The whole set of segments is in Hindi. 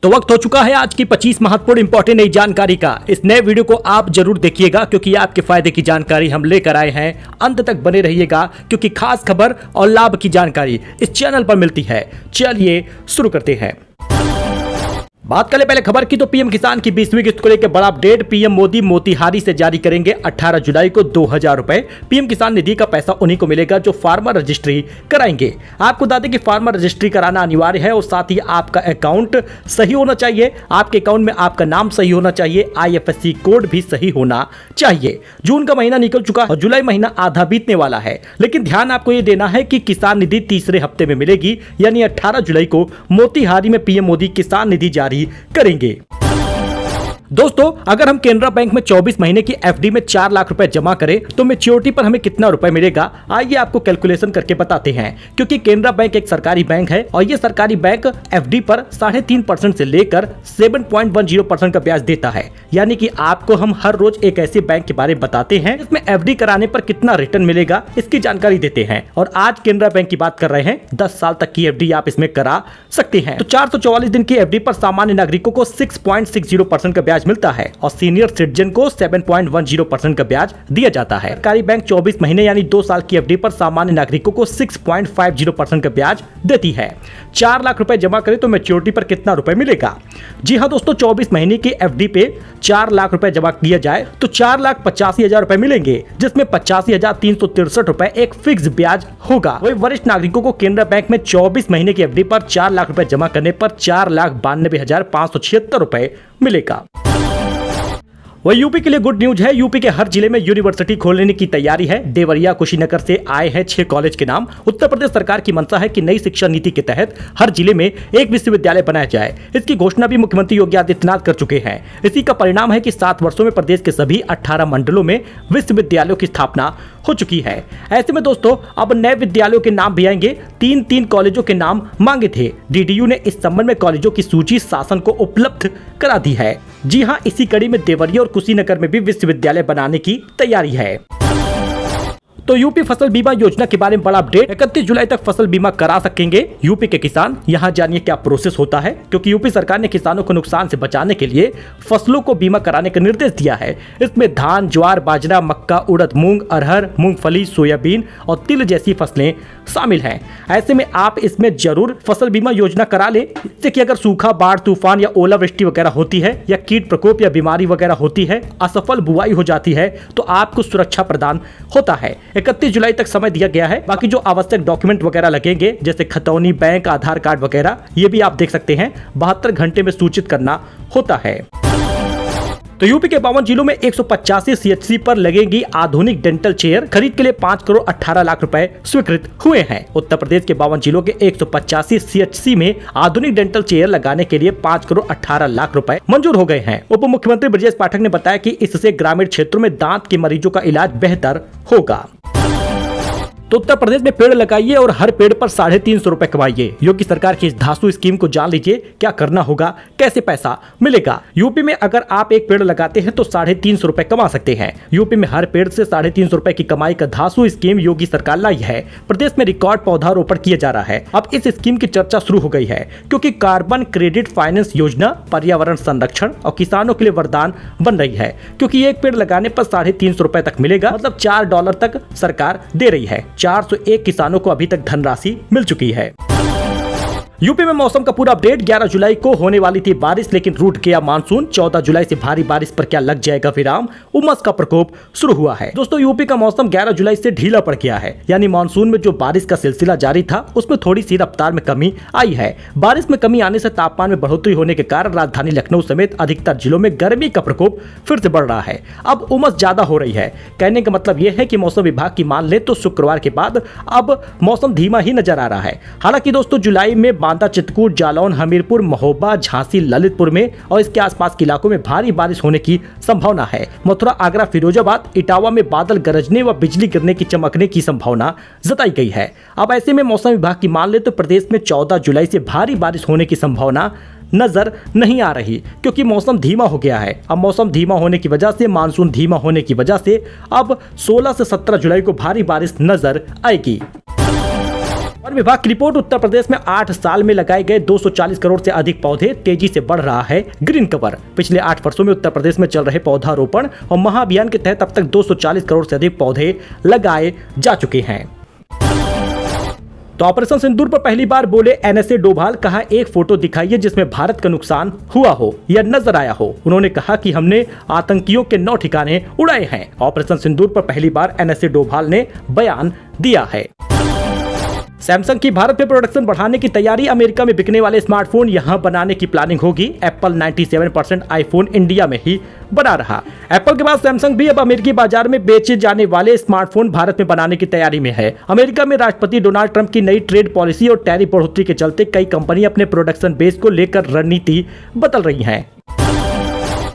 तो वक्त हो चुका है आज की 25 महत्वपूर्ण इंपॉर्टेंट नई जानकारी का। इस नए वीडियो को आप जरूर देखिएगा क्योंकि आपके फायदे की जानकारी हम लेकर आए हैं। अंत तक बने रहिएगा क्योंकि खास खबर और लाभ की जानकारी इस चैनल पर मिलती है। चलिए शुरू करते हैं। बात करें पहले खबर की तो पीएम किसान की 20वीं किस्त को लेकर बड़ा अपडेट। पीएम मोदी मोतिहारी से जारी करेंगे 18 जुलाई को 2000 रुपए। पीएम किसान निधि का पैसा उन्हीं को मिलेगा जो फार्मर रजिस्ट्री कराएंगे। आपको बता दें कि फार्मर रजिस्ट्री कराना अनिवार्य है और साथ ही आपका अकाउंट सही होना चाहिए। आपके अकाउंट में आपका नाम सही होना चाहिए, IFSC कोड भी सही होना चाहिए। जून का महीना निकल चुका और जुलाई महीना आधा बीतने वाला है, लेकिन ध्यान आपको यह देना है कि किसान निधि तीसरे हफ्ते में मिलेगी, यानी 18 जुलाई को मोतिहारी में पीएम मोदी किसान निधि जारी करेंगे। दोस्तों, अगर हम केनरा बैंक में 24 महीने की FD में 4 लाख रुपए जमा करें तो मैच्योरिटी पर हमें कितना रुपए मिलेगा, आइए आपको कैलकुलेशन करके बताते हैं। क्योंकि केनरा बैंक एक सरकारी बैंक है और ये सरकारी बैंक FD पर 3.5% से लेकर 7.10% का ब्याज देता है। यानी कि आपको हम हर रोज एक ऐसे बैंक के बारे में बताते हैं जिसमें FD कराने पर कितना रिटर्न मिलेगा, इसकी जानकारी देते हैं। और आज केनरा बैंक की बात कर रहे हैं, 10 साल तक की FD आप इसमें करा सकते हैं। तो 444 दिन की FD पर सामान्य नागरिकों को 6.60% का ब्याज मिलता है और सीनियर सिटीजन को 7.10% का ब्याज दिया जाता है। सरकारी बैंक 24 महीने यानी 2 साल की FD पर सामान्य नागरिकों को 6.50% का ब्याज देती है। 4 लाख रुपए जमा करें तो मैच्योरिटी पर कितना रुपए मिलेगा? जी हाँ दोस्तों, 24 महीने की FD पे 4 लाख रुपए जमा किया जाए तो 4,85,000 रुपए मिलेंगे, जिसमें 85,363 रुपए एक फिक्स ब्याज होगा। वही वरिष्ठ नागरिकों को केनरा बैंक में 24 महीने की FD पर 4 लाख रुपए जमा करने पर 4,92,576 रुपए मिलेगा। वही यूपी के लिए गुड न्यूज है। यूपी के हर जिले में यूनिवर्सिटी खोलने की तैयारी है। देवरिया कुशीनगर से आए हैं 6 कॉलेज के नाम। उत्तर प्रदेश सरकार की मंशा है कि नई शिक्षा नीति के तहत हर जिले में एक विश्वविद्यालय बनाया जाए। इसकी घोषणा भी मुख्यमंत्री योगी आदित्यनाथ कर चुके हैं। इसी का परिणाम है कि 7 वर्षों में प्रदेश के सभी 18 मंडलों में विश्वविद्यालयों की स्थापना हो चुकी है। ऐसे में दोस्तों अब नए विद्यालयों के नाम भी आएंगे। 3 कॉलेजों के नाम मांगे थे। DDU ने इस संबंध में कॉलेजों की सूची शासन को उपलब्ध करा दी है। जी हां, इसी कड़ी में देवरिया और कुशीनगर में भी विश्वविद्यालय बनाने की तैयारी है। तो यूपी फसल बीमा योजना के बारे में बड़ा अपडेट। 31 जुलाई तक फसल बीमा करा सकेंगे यूपी के किसान। यहां जानिए क्या प्रोसेस होता है, क्योंकि यूपी सरकार ने किसानों को नुकसान से बचाने के लिए फसलों को बीमा कराने का निर्देश दिया है। इसमें धान, ज्वार, बाजरा, मक्का, उड़द, मूंग, अरहर, मूंगफली, सोयाबीन और तिल जैसी फसलें शामिल हैं। ऐसे में आप इसमें जरूर फसल बीमा योजना करा ले, जिससे कि अगर सूखा, बाढ़, तूफान या ओलावृष्टि वगैरह होती है या कीट प्रकोप या बीमारी वगैरह होती है, असफल बुआई हो जाती है, तो आपको सुरक्षा प्रदान होता है। 31 जुलाई तक समय दिया गया है। बाकी जो आवश्यक डॉक्यूमेंट वगैरह लगेंगे जैसे खतौनी, बैंक, आधार कार्ड वगैरह, ये भी आप देख सकते हैं 72 घंटे में सूचित करना होता है। तो यूपी के 52 जिलों में 185 CHC पर लगेगी आधुनिक डेंटल चेयर। खरीद के लिए 5 करोड़ 18 लाख रुपए स्वीकृत हुए हैं। उत्तर प्रदेश के 52 जिलों के 185 CHC में आधुनिक डेंटल चेयर लगाने के लिए 5 करोड़ 18 लाख रुपए मंजूर हो गए हैं। उप मुख्यमंत्री ब्रजेश पाठक ने बताया कि इससे ग्रामीण क्षेत्रों में दांत के मरीजों का इलाज बेहतर होगा। तो उत्तर प्रदेश में पेड़ लगाइए और हर पेड़ पर 350 रुपए कमाइए। योगी सरकार की इस धांसू स्कीम को जान लीजिए, क्या करना होगा, कैसे पैसा मिलेगा। यूपी में अगर आप एक पेड़ लगाते हैं तो 350 रुपए कमा सकते हैं। यूपी में हर पेड़ से 350 रुपए की कमाई का धांसू स्कीम योगी सरकार लाई है। प्रदेश में रिकॉर्ड पौधारोपण किया जा रहा है। अब इस स्कीम की चर्चा शुरू हो गई है क्योंकि कार्बन क्रेडिट फाइनेंस योजना पर्यावरण संरक्षण और किसानों के लिए वरदान बन रही है, क्योंकि एक पेड़ लगाने पर 350 रुपए तक मिलेगा, मतलब $4 तक सरकार दे रही है। 401 किसानों को अभी तक धनराशि मिल चुकी है। यूपी में मौसम का पूरा अपडेट। 11 जुलाई को होने वाली थी बारिश, लेकिन रूठ गया मानसून। 14 जुलाई से भारी बारिश पर क्या लग जाएगा विराम? उमस का प्रकोप शुरू हुआ है। दोस्तों, यूपी का मौसम 11 जुलाई से ढीला पड़ गया है, यानी मानसून में जो बारिश का सिलसिला जारी था उसमें थोड़ी सी रफ्तार में कमी आई है। बारिश में कमी आने से तापमान में बढ़ोतरी होने के कारण राजधानी लखनऊ समेत अधिकतर जिलों में गर्मी का प्रकोप फिर से बढ़ रहा है। अब उमस ज्यादा हो रही है। कहने का मतलब यह है कि मौसम विभाग की मान ले तो शुक्रवार के बाद अब मौसम धीमा ही नजर आ रहा है। हालांकि दोस्तों, जुलाई में बांदा, चित्रकूट, जालौन, हमीरपुर, महोबा, झांसी, ललितपुर में और इसके आसपास के इलाकों में भारी बारिश होने की संभावना है। मथुरा, आगरा, फिरोजाबाद, इटावा में बादल गरजने व बिजली गिरने की चमकने की संभावना जताई गई है। अब ऐसे में मौसम विभाग की मान ले तो प्रदेश में 14 जुलाई से भारी बारिश होने की संभावना नजर नहीं आ रही, क्योंकि मौसम धीमा हो गया है। अब मौसम धीमा होने की वजह से, मानसून धीमा होने की वजह से अब 16 से 17 जुलाई को भारी बारिश नजर आएगी। वन विभाग की रिपोर्ट, उत्तर प्रदेश में 8 साल में लगाए गए 240 करोड़ से अधिक पौधे, तेजी से बढ़ रहा है ग्रीन कवर। पिछले 8 वर्षों में उत्तर प्रदेश में चल रहे पौधारोपण और महाअभियान के तहत अब तक 240 करोड़ से अधिक पौधे लगाए जा चुके हैं। तो ऑपरेशन सिंदूर पर पहली बार बोले एनएसए डोभाल, कहा एक फोटो दिखाइए जिसमें भारत का नुकसान हुआ हो या नजर आया हो। उन्होंने कहा कि हमने आतंकियों के 9 ठिकाने उड़ाए हैं। ऑपरेशन सिंदूर पर पहली बार एनएसए डोभाल ने बयान दिया है। सैमसंग की भारत में प्रोडक्शन बढ़ाने की तैयारी, अमेरिका में बिकने वाले स्मार्टफोन यहां बनाने की प्लानिंग होगी। एप्पल 97% आईफोन इंडिया में ही बना रहा। एप्पल के बाद सैमसंग भी अब अमेरिकी बाजार में बेचे जाने वाले स्मार्टफोन भारत में बनाने की तैयारी में है। अमेरिका में राष्ट्रपति डोनाल्ड ट्रंप की नई ट्रेड पॉलिसी और टैरिफ बढ़ोतरी के चलते कई कंपनी अपने प्रोडक्शन बेस को लेकर रणनीति बदल रही हैं।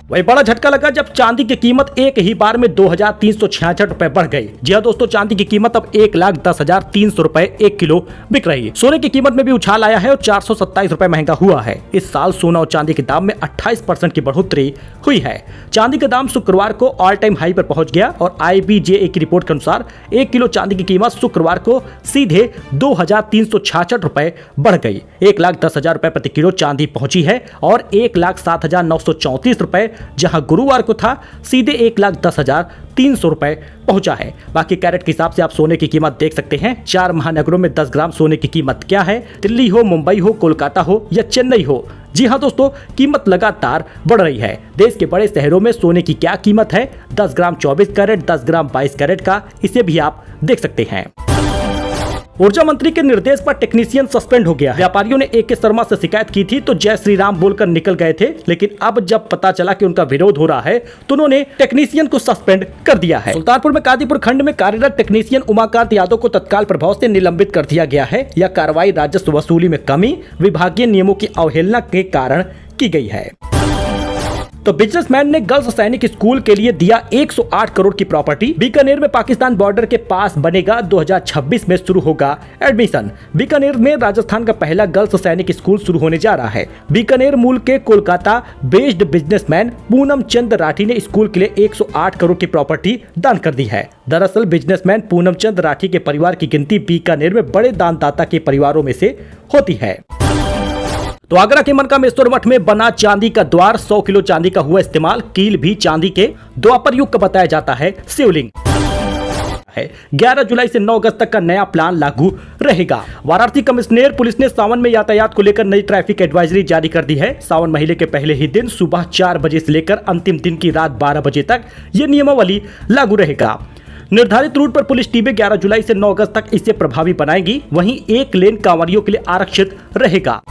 वही बड़ा झटका लगा जब चांदी की कीमत एक ही बार में 2366 रुपए बढ़ गई। जी हाँ दोस्तों, चांदी की कीमत अब 1,10,300 रुपए 1 किलो बिक रही है। सोने की कीमत में भी उछाल आया है और 427 रुपए महंगा हुआ है। इस साल सोना और चांदी के दाम में 28% की बढ़ोतरी हुई है। चांदी का दाम शुक्रवार को ऑल टाइम हाई पर पहुंच गया और IBJA की रिपोर्ट के अनुसार 1 किलो चांदी की कीमत शुक्रवार को सीधे 2,366 रुपए बढ़ गई। 1,10,000 रुपए प्रति किलो चांदी पहुंची है और 1,07,934 रुपए जहां गुरुवार को था सीधे 1,10,300 रुपए पहुंचा है। बाकी कैरेट के हिसाब से आप सोने की कीमत देख सकते हैं। 4 महानगरों में 10 ग्राम सोने की कीमत क्या है, दिल्ली हो, मुंबई हो, कोलकाता हो या चेन्नई हो। जी हां दोस्तों, कीमत लगातार बढ़ रही है। देश के बड़े शहरों में सोने की क्या कीमत है, 10 ग्राम 24 कैरेट, 10 ग्राम 22 कैरेट का, इसे भी आप देख सकते हैं। ऊर्जा मंत्री के निर्देश पर टेक्नीशियन सस्पेंड हो गया। व्यापारियों ने AK शर्मा से शिकायत की थी तो जय श्री राम बोलकर निकल गए थे, लेकिन अब जब पता चला कि उनका विरोध हो रहा है तो उन्होंने टेक्नीशियन को सस्पेंड कर दिया है। सुल्तानपुर में कादीपुर खंड में कार्यरत टेक्नीशियन उमाकांत यादव को तत्काल प्रभाव से निलंबित कर दिया गया है। यह कार्रवाई राजस्व वसूली में कमी, विभागीय नियमों की अवहेलना के कारण की गई है। तो बिजनेसमैन ने गर्ल्स सैनिक स्कूल के लिए दिया 108 करोड़ की प्रॉपर्टी। बीकानेर में पाकिस्तान बॉर्डर के पास बनेगा, 2026 में शुरू होगा एडमिशन। बीकानेर में राजस्थान का पहला गर्ल्स सैनिक स्कूल शुरू होने जा रहा है। बीकानेर मूल के कोलकाता बेस्ड बिजनेसमैन पूनम चंद राठी ने स्कूल के लिए 108 करोड़ की प्रॉपर्टी दान कर दी है। दरअसल बिजनेसमैन पूनम चंद राठी के परिवार की गिनती बीकानेर में बड़े दानदाता के परिवारों में से होती है। तो आगरा के मनकामेश्वर मठ में बना चांदी का द्वार, 100 किलो चांदी का हुआ इस्तेमाल। कील भी चांदी के द्वापर युग का बताया जाता है। शिवलिंग है। 11 जुलाई से 9 अगस्त तक का नया प्लान लागू रहेगा। वाराणसी कमिश्नर पुलिस ने सावन में यातायात को लेकर नई ट्रैफिक एडवाइजरी जारी कर दी है। सावन महीने के पहले ही दिन सुबह 4 बजे से लेकर अंतिम दिन की रात 12 बजे तक ये नियमावली लागू रहेगा। निर्धारित रूट पर पुलिस टीमें 11 जुलाई से 9 अगस्त तक इसे प्रभावी बनाएगी। वहीं एक लेन कांवरियों के लिए आरक्षित रहेगा।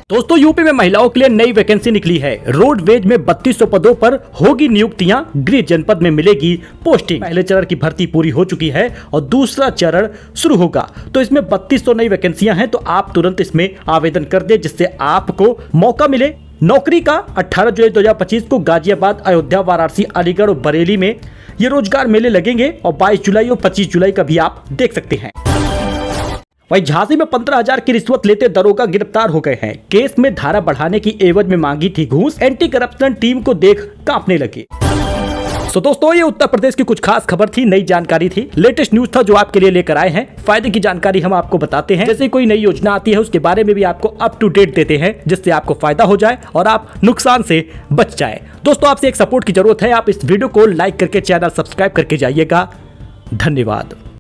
दोस्तों, यूपी में महिलाओं के लिए नई वैकेंसी निकली है। रोडवेज में 3200 पदों पर होगी नियुक्तियां, गृह जनपद में मिलेगी पोस्टिंग। पहले चरण की भर्ती पूरी हो चुकी है और दूसरा चरण शुरू होगा। तो इसमें 3200 नई वैकेंसियां हैं, तो आप तुरंत इसमें आवेदन कर दें जिससे आपको मौका मिले नौकरी का। 18 जुलाई 2025 को गाजियाबाद, अयोध्या, वाराणसी, अलीगढ़ और बरेली में ये रोजगार मेले लगेंगे और 22 जुलाई और 25 जुलाई का भी आप देख सकते हैं। वहीं झांसी में 15,000 की रिश्वत लेते दरोगा गिरफ्तार हो गए हैं। केस में धारा बढ़ाने की एवज में मांगी थी घूस। एंटी करप्शन टीम को देख कांपने लगे। तो दोस्तों, ये उत्तर प्रदेश की कुछ खास खबर थी, नई जानकारी थी, लेटेस्ट न्यूज था जो आपके लिए लेकर आए हैं। फायदे की जानकारी हम आपको बताते हैं। जैसे कोई नई योजना आती है उसके बारे में भी आपको अप टू डेट देते हैं, जिससे आपको फायदा हो जाए और आप नुकसान से बच जाए। दोस्तों, आपसे एक सपोर्ट की जरूरत है। आप इस वीडियो को लाइक करके चैनल सब्सक्राइब करके जाइएगा। धन्यवाद।